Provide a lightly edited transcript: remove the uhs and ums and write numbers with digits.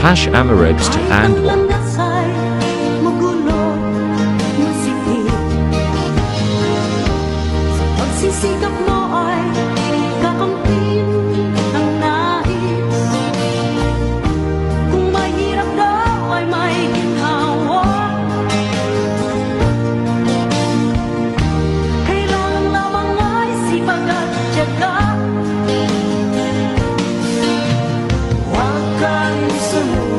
#Amaregs to and 1. Pagsisikap mo ay kakamtin ng nais. Kung mahirap daw ay may ginhawa. Kailangan lamang ay sipag at tiyaga. Huwag kang sumunod